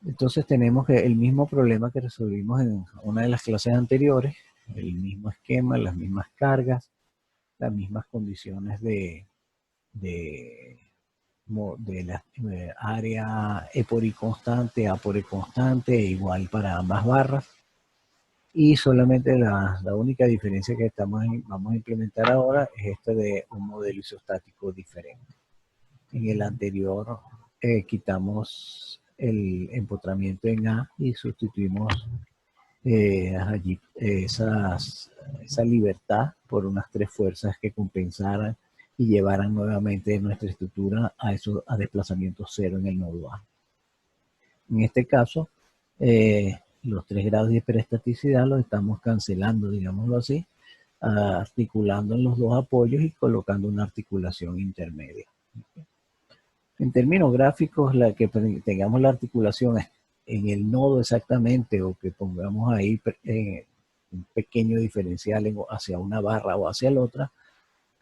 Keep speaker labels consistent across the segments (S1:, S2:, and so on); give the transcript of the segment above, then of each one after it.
S1: Entonces tenemos el mismo problema que resolvimos en una de las clases anteriores, el mismo esquema, las mismas cargas, las mismas condiciones de, de la área EPORI constante, APORI constante, igual para ambas barras. Y solamente la única diferencia que vamos a implementar ahora es esta de un modelo isostático diferente. En el anterior quitamos el empotramiento en A y sustituimos allí esa libertad por unas tres fuerzas que compensaran y llevaran nuevamente nuestra estructura a desplazamiento cero en el nodo A. En este caso, los 3 grados de hiperestaticidad los estamos cancelando, digámoslo así, articulando en los dos apoyos y colocando una articulación intermedia. En términos gráficos, la que tengamos la articulación en el nodo exactamente o que pongamos ahí un pequeño diferencial hacia una barra o hacia la otra,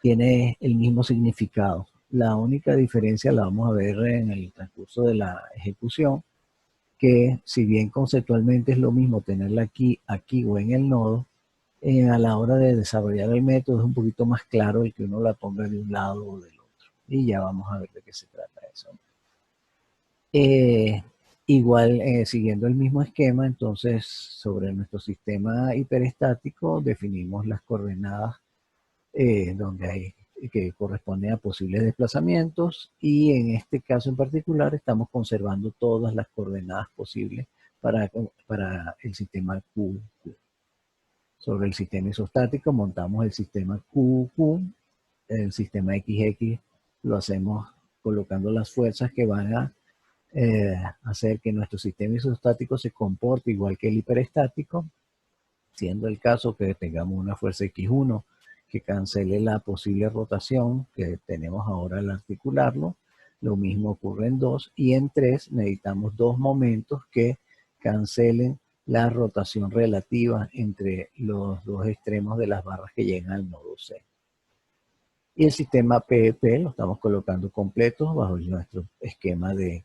S1: tiene el mismo significado. La única diferencia la vamos a ver en el transcurso de la ejecución, que si bien conceptualmente es lo mismo tenerla aquí o en el nodo, a la hora de desarrollar el método es un poquito más claro el que uno la ponga de un lado o del otro. Y ya vamos a ver de qué se trata eso. Igual, siguiendo el mismo esquema, entonces sobre nuestro sistema hiperestático definimos las coordenadas donde hay que corresponden a posibles desplazamientos y en este caso en particular estamos conservando todas las coordenadas posibles para el sistema QQ. Sobre el sistema isostático montamos el sistema QQ, el sistema XX lo hacemos colocando las fuerzas que van a hacer que nuestro sistema isostático se comporte igual que el hiperestático, siendo el caso que tengamos una fuerza X1 que cancele la posible rotación que tenemos ahora al articularlo. Lo mismo ocurre en 2 y en 3 necesitamos dos momentos que cancelen la rotación relativa entre los dos extremos de las barras que llegan al nodo C. Y el sistema PEP lo estamos colocando completo bajo nuestro esquema de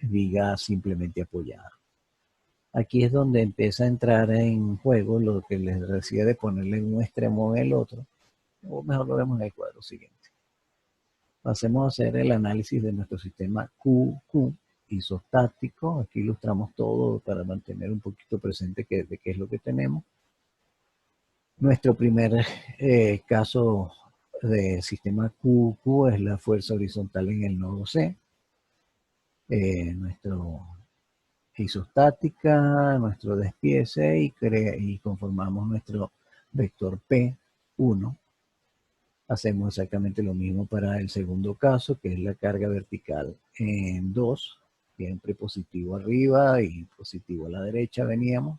S1: viga simplemente apoyada. Aquí es donde empieza a entrar en juego lo que les decía de ponerle en un extremo o en el otro, o mejor lo vemos en el cuadro siguiente. Pasemos a hacer el análisis de nuestro sistema QQ isostático. Aquí ilustramos todo para mantener un poquito presente de qué es lo que tenemos. Nuestro primer caso de sistema QQ es la fuerza horizontal en el nodo C. Nuestro isostática, nuestro despiece y conformamos nuestro vector P1. Hacemos exactamente lo mismo para el segundo caso, que es la carga vertical en 2, siempre positivo arriba y positivo a la derecha veníamos.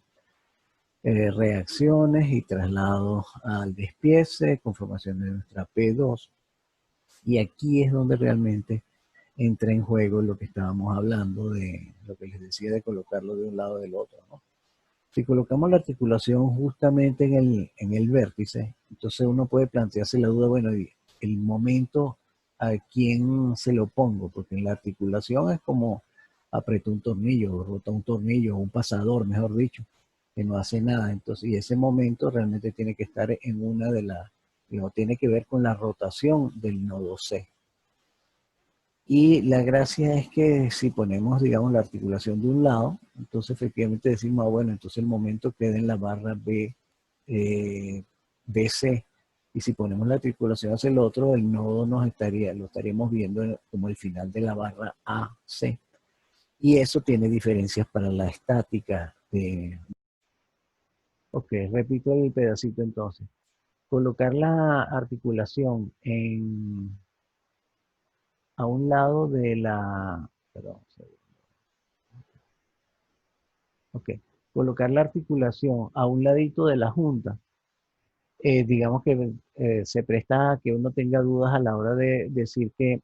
S1: Reacciones y traslado al despiece, conformación de nuestra P2. Y aquí es donde realmente entra en juego lo que estábamos hablando de lo que les decía de colocarlo de un lado del otro, ¿no? Si colocamos la articulación justamente en el vértice, entonces uno puede plantearse la duda, bueno, el momento a quién se lo pongo, porque en la articulación es como aprieto un tornillo, rota un tornillo, un pasador, mejor dicho, que no hace nada. Entonces, y ese momento realmente tiene que estar en una de las, no tiene que ver con la rotación del nodo C. Y la gracia es que si ponemos, digamos, la articulación de un lado, entonces efectivamente decimos, bueno, entonces el momento queda en la barra BC. Y si ponemos la articulación hacia el otro, el nodo lo estaríamos viendo como el final de la barra AC. Y eso tiene diferencias para la estática. Ok, repito el pedacito entonces. Colocar la articulación a un lado de la... Perdón, ok. Colocar la articulación a un ladito de la junta, digamos que se presta a que uno tenga dudas a la hora de decir que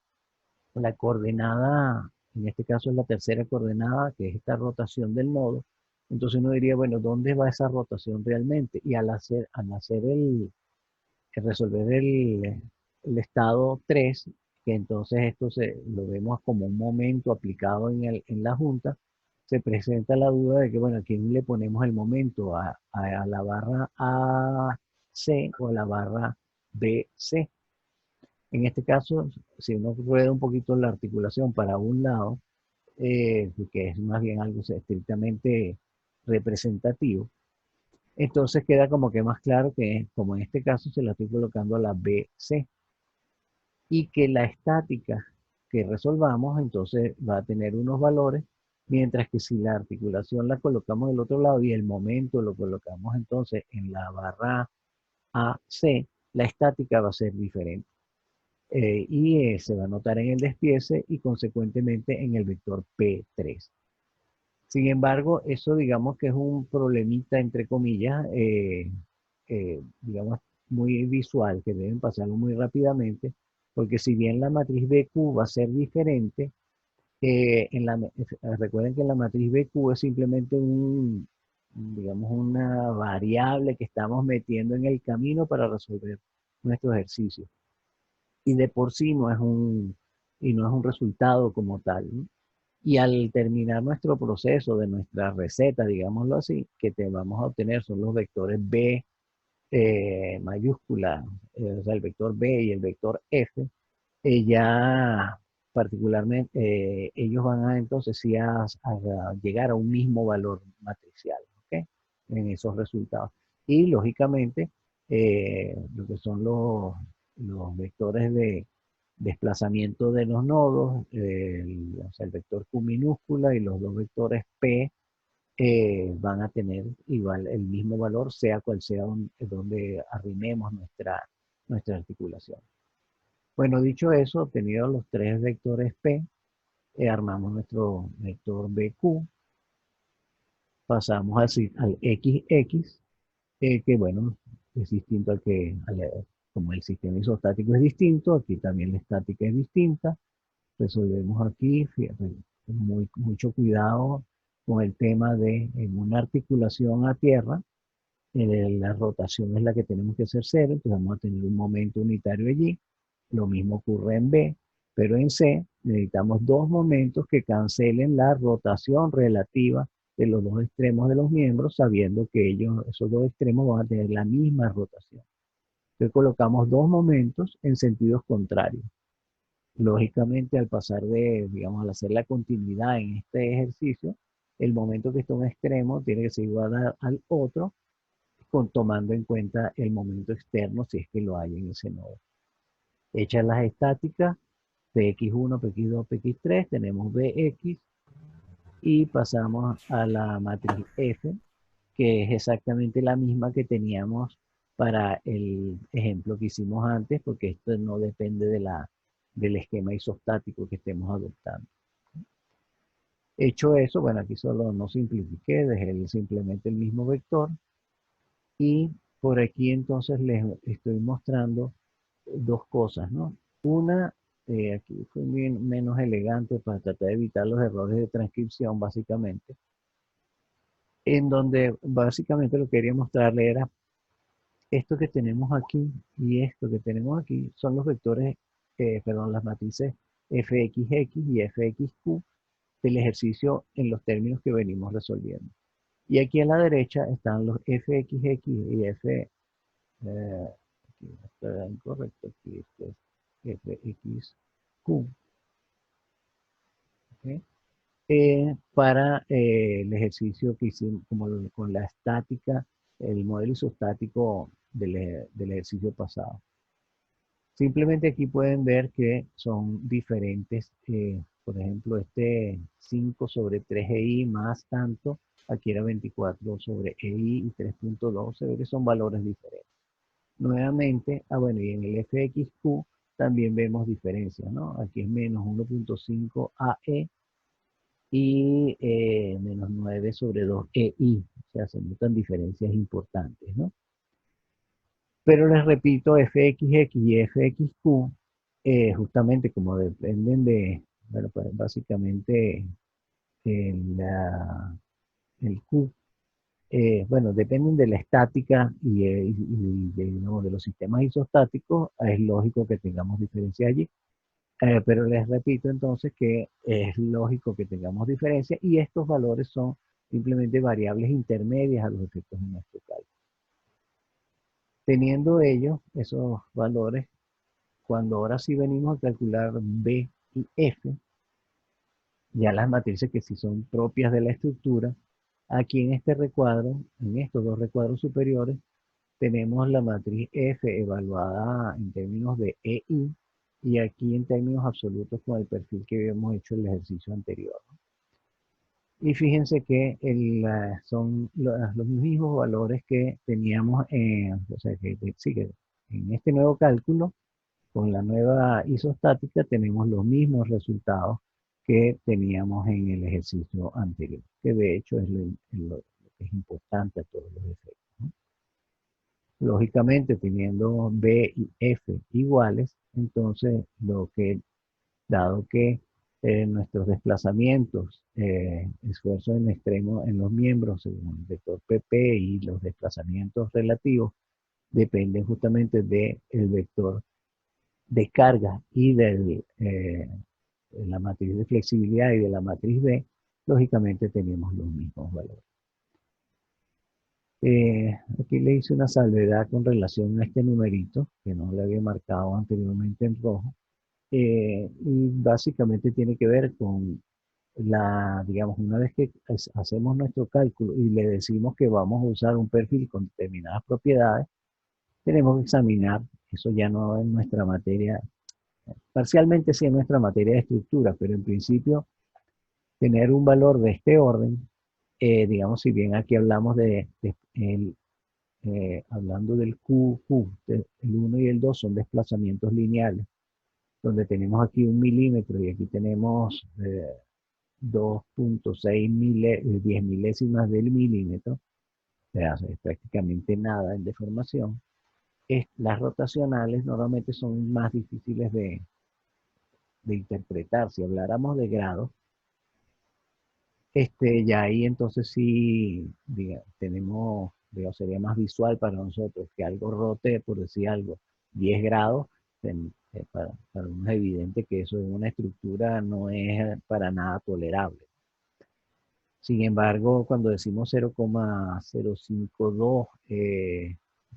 S1: la coordenada, en este caso es la tercera coordenada, que es esta rotación del nodo. Entonces uno diría, bueno, ¿dónde va esa rotación realmente? Y al resolver el estado 3, que entonces esto lo vemos como un momento aplicado en la junta, se presenta la duda de que, bueno, ¿a quién le ponemos el momento? ¿A la barra AC o a la barra BC? En este caso, si uno rueda un poquito la articulación para un lado, que es más bien algo estrictamente representativo, entonces queda como que más claro que, como en este caso, se la estoy colocando a la BC y que la estática que resolvamos entonces va a tener unos valores, mientras que si la articulación la colocamos del otro lado y el momento lo colocamos entonces en la barra AC, la estática va a ser diferente. Se va a notar en el despiece y consecuentemente en el vector P3. Sin embargo, eso digamos que es un problemita, entre comillas, digamos, muy visual, que deben pasarlo muy rápidamente, porque si bien la matriz BQ va a ser diferente, recuerden que la matriz BQ es simplemente digamos, una variable que estamos metiendo en el camino para resolver nuestro ejercicio. Y de por sí no es un resultado como tal, ¿no? Y al terminar nuestro proceso de nuestra receta, digámoslo así, que te vamos a obtener son los vectores B mayúscula, o sea, el vector B y el vector F, ya particularmente ellos van a entonces sí a llegar a un mismo valor matricial, ¿ok? En esos resultados. Y lógicamente, lo que son los vectores de desplazamiento de los nodos, o sea, el vector Q minúscula y los dos vectores P van a tener igual el mismo valor, sea cual sea donde arrimemos nuestra articulación. Bueno, dicho eso, obtenidos los tres vectores P, armamos nuestro vector BQ, pasamos así al XX, que bueno, es distinto como el sistema isostático es distinto, aquí también la estática es distinta. Resolvemos aquí, fíjate, mucho cuidado con el tema de en una articulación a tierra, la rotación es la que tenemos que hacer cero, entonces vamos a tener un momento unitario allí. Lo mismo ocurre en B, pero en C necesitamos dos momentos que cancelen la rotación relativa de los dos extremos de los miembros, sabiendo que esos dos extremos van a tener la misma rotación. Entonces colocamos dos momentos en sentidos contrarios. Lógicamente, al pasar digamos, al hacer la continuidad en este ejercicio, el momento que está en un extremo tiene que ser igual al otro, tomando en cuenta el momento externo si es que lo hay en ese nodo. Hechas las estáticas, PX1, PX2, PX3, tenemos BX y pasamos a la matriz F, que es exactamente la misma que teníamos para el ejemplo que hicimos antes, porque esto no depende del esquema isostático que estemos adoptando. Hecho eso, bueno, aquí solo no simplifiqué, dejé simplemente el mismo vector y por aquí entonces les estoy mostrando dos cosas, ¿no? Una, aquí fue menos elegante para tratar de evitar los errores de transcripción, básicamente, en donde básicamente lo que quería mostrarle era esto que tenemos aquí y esto que tenemos aquí son los vectores, perdón, las matrices fxx y fxq del ejercicio en los términos que venimos resolviendo. Y aquí a la derecha están los fxx y aquí está incorrecto, aquí este es fxq, ¿okay? Para el ejercicio que hicimos con la estática, el modelo isostático del ejercicio pasado. Simplemente aquí pueden ver que son diferentes, por ejemplo, este 5 sobre 3EI más tanto, aquí era 24 sobre EI y 3.2, se ve que son valores diferentes. Nuevamente, bueno, y en el FXQ también vemos diferencias, ¿no? Aquí es menos 1.5 AE y menos 9 sobre 2 EI, o sea, se notan diferencias importantes, ¿no? Pero les repito, fxx y fxq, justamente como dependen bueno, pues básicamente el q, bueno, dependen de la estática y de, no, de los sistemas isostáticos, es lógico que tengamos diferencias allí. Pero les repito entonces que es lógico que tengamos diferencias y estos valores son simplemente variables intermedias a los efectos de nuestro cálculo. Teniendo ellos, esos valores, cuando ahora sí venimos a calcular B y F, ya las matrices que sí son propias de la estructura, aquí en este recuadro, en estos dos recuadros superiores, tenemos la matriz F evaluada en términos de EI y aquí en términos absolutos con el perfil que habíamos hecho en el ejercicio anterior. Y fíjense que son los mismos valores que teníamos o sea, sí, que en este nuevo cálculo, con la nueva isostática, tenemos los mismos resultados que teníamos en el ejercicio anterior, que de hecho es lo que es importante a todos los efectos, ¿no? Lógicamente, teniendo B y F iguales, entonces dado que nuestros desplazamientos, esfuerzos en extremo en los miembros según el vector PP y los desplazamientos relativos dependen justamente del vector de carga y de la matriz de flexibilidad y de la matriz B, lógicamente tenemos los mismos valores. Aquí le hice una salvedad con relación a este numerito, que no le había marcado anteriormente en rojo, y básicamente tiene que ver con digamos, una vez que hacemos nuestro cálculo y le decimos que vamos a usar un perfil con determinadas propiedades, tenemos que examinar, eso ya no es nuestra materia, parcialmente sí es nuestra materia de estructura, pero en principio tener un valor de este orden, digamos, si bien aquí hablamos hablando del QQ, el 1 y el 2 son desplazamientos lineales, donde tenemos aquí 1 milímetro y aquí tenemos 2.6 10 milésimas del milímetro, o sea, es prácticamente nada en deformación. Las rotacionales normalmente son más difíciles de interpretar. Si habláramos de grados, ya ahí entonces sí, tenemos, sería más visual para nosotros que algo rote, por decir algo, 10 grados, para uno es evidente que eso en una estructura no es para nada tolerable. Sin embargo, cuando decimos 0,052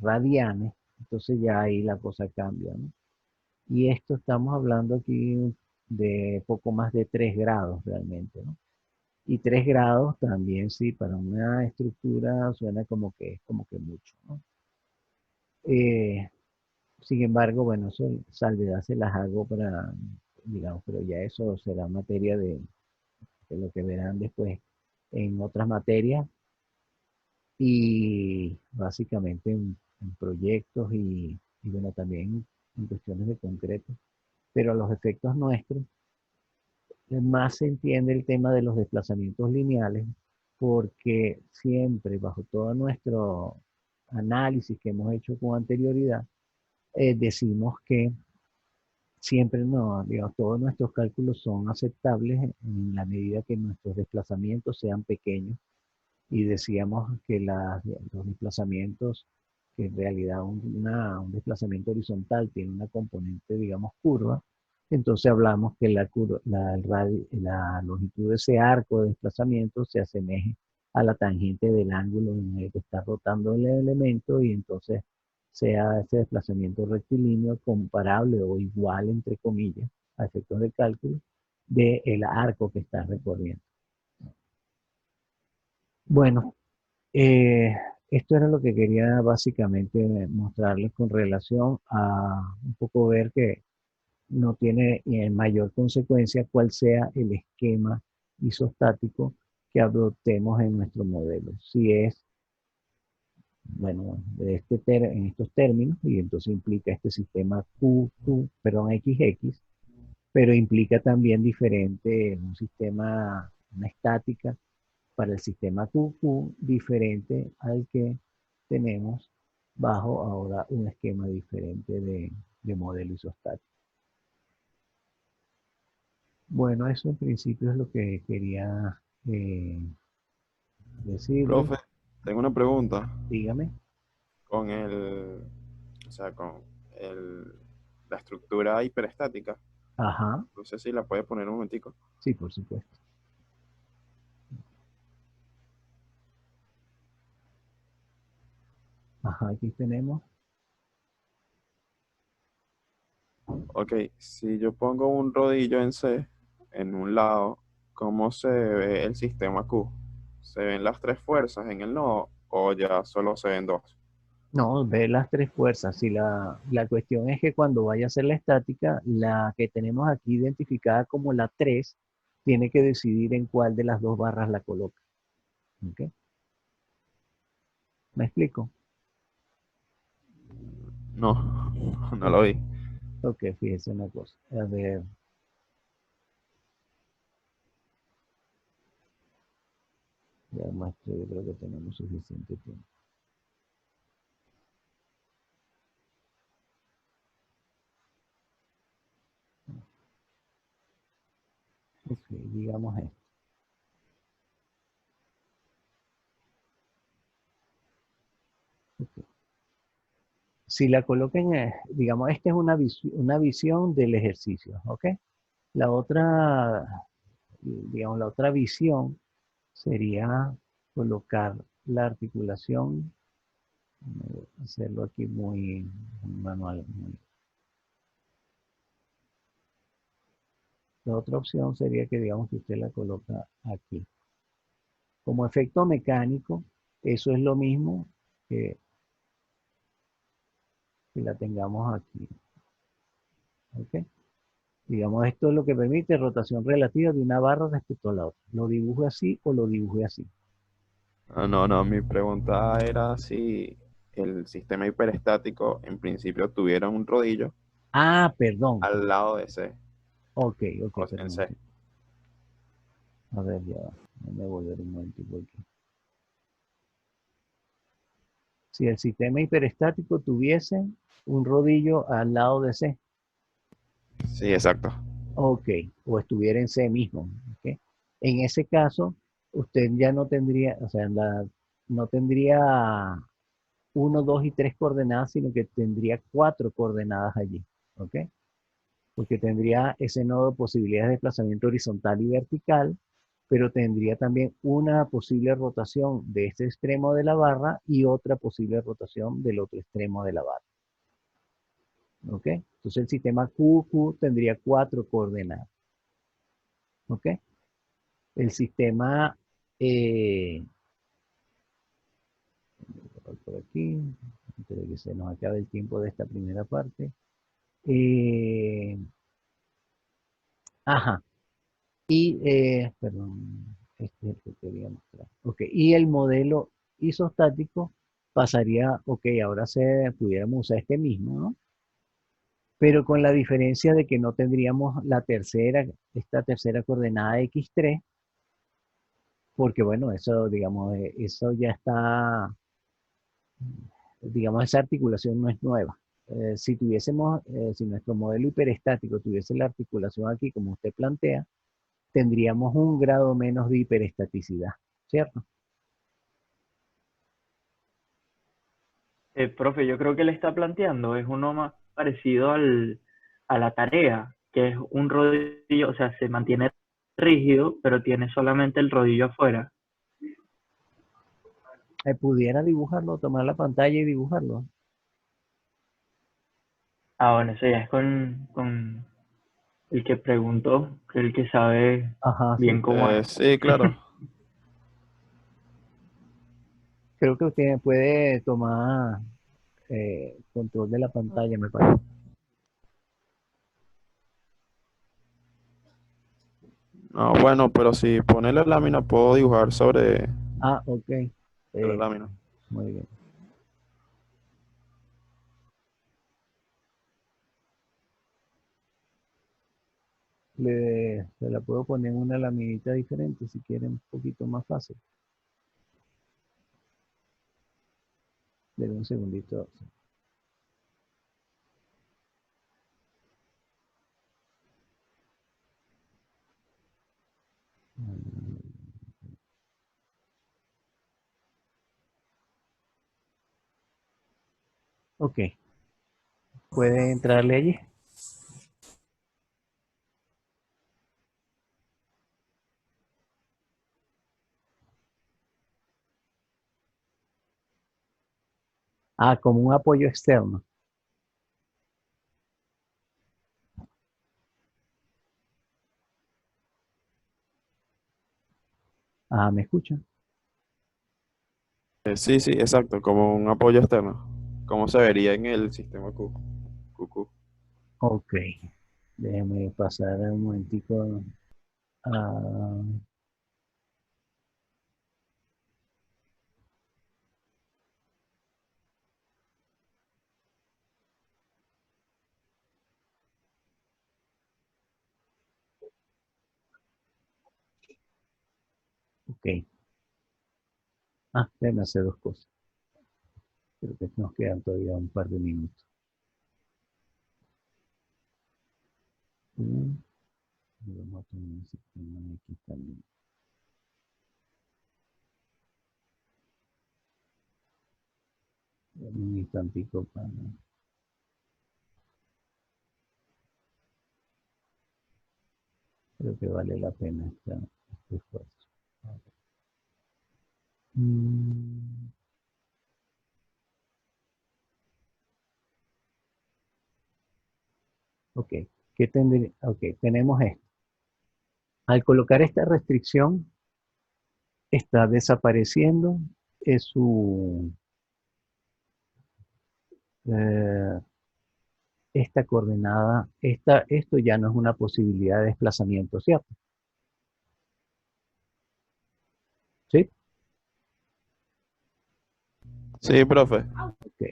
S1: radianes, entonces ya ahí la cosa cambia, ¿no? Y esto estamos hablando aquí de poco más de 3 grados realmente, ¿no? Y 3 grados también sí, para una estructura suena como que mucho, ¿no? Eh, Sin embargo, bueno, eso salvedad se las hago para, digamos, pero ya eso será materia de lo que verán después en otras materias y básicamente en proyectos y bueno, también en cuestiones de concreto. Pero a los efectos nuestros, más se entiende el tema de los desplazamientos lineales porque siempre bajo todo nuestro análisis que hemos hecho con anterioridad, decimos que siempre no, digamos, todos nuestros cálculos son aceptables en la medida que nuestros desplazamientos sean pequeños y decíamos que los desplazamientos, que en realidad un desplazamiento horizontal tiene una componente, digamos, curva, entonces hablamos que la longitud de ese arco de desplazamiento se asemeje a la tangente del ángulo en el que está rotando el elemento y entonces sea ese desplazamiento rectilíneo comparable o igual, entre comillas, a efectos de cálculo, del arco que está recorriendo. Bueno, eh, esto era lo que quería básicamente mostrarles con relación a un poco ver que no tiene mayor consecuencia cuál sea el esquema isostático que adoptemos en nuestro modelo. Si es, bueno, en estos términos, y entonces implica este sistema perdón, XX, pero implica también diferente, un sistema, una estática para el sistema QQ diferente al que tenemos bajo ahora un esquema diferente de modelo isostático. Bueno, eso en principio es lo que quería decirle.
S2: Profe, tengo una pregunta
S1: Dígame.
S2: con o sea, con el, la estructura hiperestática.
S1: Ajá,
S2: No sé si la puede poner un momentico.
S1: sí, por supuesto. Ajá, aquí tenemos.
S2: Ok, si yo pongo un rodillo en C en un lado, ¿cómo se ve el sistema Q? ¿Se ven las tres fuerzas en el nodo o ya solo se ven dos?
S1: No, ve las tres fuerzas. Si la cuestión es que cuando vaya a ser la estática, la que tenemos aquí identificada como la 3 tiene que decidir en cuál de las dos barras la coloca. ¿Ok? ¿Me explico?
S2: No, no
S1: Ok,
S2: lo vi.
S1: ok, fíjese una cosa. A ver, ya muestro, yo creo que tenemos suficiente tiempo. Ok, digamos esto. Ok. Si la coloquen, digamos, esta es una visión del ejercicio, ¿ok? La otra, digamos, la otra visión sería colocar la articulación, hacerlo aquí muy manual. La otra opción sería que digamos que usted la coloca aquí. Como efecto mecánico, eso es lo mismo que, que la tengamos aquí. ¿Ok? Digamos, esto es lo que permite rotación relativa de una barra respecto a la otra. Lo dibuje así o lo dibuje así.
S2: Ah, no, no, mi pregunta era si el sistema hiperestático en principio tuviera un rodillo
S1: Ah, perdón.
S2: al lado de C,
S1: Ok, ok,
S2: o en
S1: perdón.
S2: C.
S1: A ver, ya va. Déjame volver un momentico aquí. Si el sistema hiperestático tuviese un rodillo al lado de C,
S2: Sí, exacto.
S1: ok, o estuviera en C mismo, ok. En ese caso, usted ya no tendría, o sea, no tendría uno, dos y tres coordenadas, sino que tendría cuatro coordenadas allí, ok. Porque tendría ese nodo de posibilidades de desplazamiento horizontal y vertical, pero tendría también una posible rotación de este extremo de la barra y otra posible rotación del otro extremo de la barra. ¿Ok? Entonces el sistema QQ tendría cuatro coordenadas. ¿Ok? El sistema, eh, por aquí, antes de que se nos acabe el tiempo de esta primera parte. Eh, ajá, perdón, este es el que quería mostrar. Ok, y el modelo isostático pasaría, ok, ahora pudiéramos usar este mismo, ¿no? Pero con la diferencia de que no tendríamos esta tercera coordenada x3, porque bueno, eso, digamos, eso ya está, digamos, esa articulación no es nueva. Si nuestro modelo hiperestático tuviese la articulación aquí, como usted plantea, tendríamos un grado menos de hiperestaticidad, ¿cierto?
S3: Profe, yo creo que le está planteando es uno más parecido a la tarea, que es un rodillo, o sea, se mantiene rígido, pero tiene solamente el rodillo afuera.
S1: Pudiera dibujarlo, tomar la pantalla y dibujarlo.
S3: Ah, bueno, eso ya es con el que preguntó, que es el que sabe
S1: Ajá,
S3: bien
S1: sí.
S3: cómo es.
S2: Sí, claro.
S1: Creo que usted puede tomar control de la pantalla, me parece.
S2: No, bueno, pero si pone la lámina, puedo dibujar
S1: Ah, ok.
S2: sobre
S1: Eh,
S2: la lámina.
S1: muy bien. Se la puedo poner en una laminita diferente si quieren un poquito más fácil. Denme un segundito. Ok, puede entrarle allí. Ah, como un apoyo externo. Ah, ¿me escuchan?
S2: Sí, sí, exacto, como un apoyo externo. ¿Cómo se vería en el sistema Q? QQ.
S1: Ok. Déjeme pasar un momentico. Ah, ok. Ah, déjame hacer dos cosas. Creo que nos quedan todavía un par de minutos. Mm, y vamos a poner el sistema X también. Dame un instantico para... Creo que vale la pena este esfuerzo. Mm, ok. Ok, tenemos esto. Al colocar esta restricción, está desapareciendo es eh, esta coordenada, esto ya no es una posibilidad de desplazamiento, ¿cierto? ¿Sí?
S2: Sí, profe.
S1: Ok.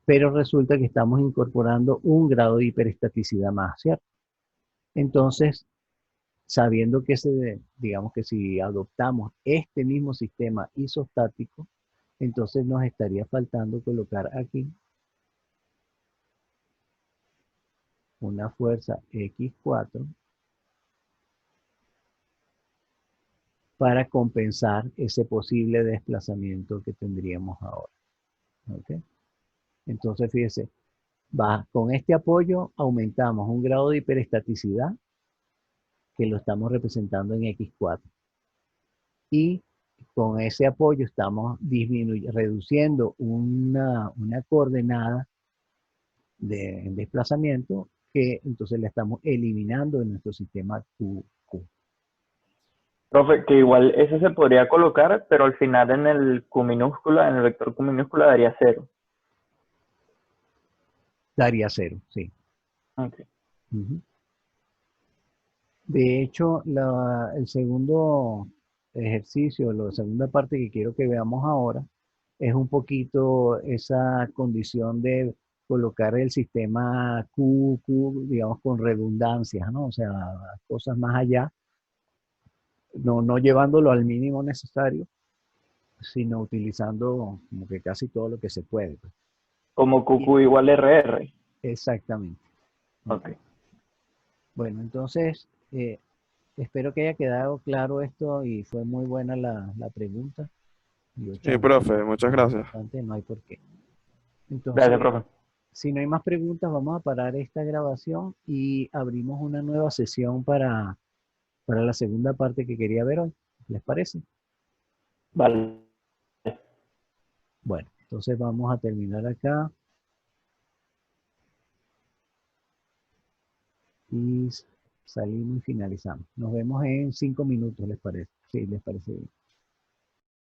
S1: Pero resulta que estamos incorporando un grado de hiperestaticidad más, ¿cierto? Entonces, sabiendo que digamos que si adoptamos este mismo sistema isostático, entonces nos estaría faltando colocar aquí una fuerza X4 para compensar ese posible desplazamiento que tendríamos ahora. ¿Ok? Entonces, fíjese, con este apoyo aumentamos un grado de hiperestaticidad que lo estamos representando en X4. Y con ese apoyo estamos reduciendo una coordenada de desplazamiento que entonces la estamos eliminando de nuestro sistema QQ.
S3: Profe, que igual ese se podría colocar, pero al final en el Q minúscula, en el vector Q minúscula daría 0.
S1: Daría 0, sí.
S3: Okay.
S1: Uh-huh. De hecho, el segundo ejercicio, la segunda parte que quiero que veamos ahora, es un poquito esa condición de colocar el sistema QQ, digamos, con redundancias, ¿no? O sea, cosas más allá, no llevándolo al mínimo necesario, sino utilizando como que casi todo lo que se puede, pues.
S3: Como
S1: Y-
S3: QQ igual RR.
S1: Exactamente.
S3: Ok.
S1: Ok. Bueno, entonces, espero que haya quedado claro esto y fue muy buena la pregunta. Y
S2: Sí,
S1: 8
S2: profe, muchas gracias.
S1: bastante, no hay por qué.
S3: Gracias,
S1: Entonces,
S3: profe.
S1: si no hay más preguntas, vamos a parar esta grabación y abrimos una nueva sesión para la segunda parte que quería ver hoy. ¿Les parece?
S3: Vale.
S1: Bueno, entonces vamos a terminar acá y salimos y finalizamos. Nos vemos en 5 minutos, ¿les parece? Sí, les parece bien.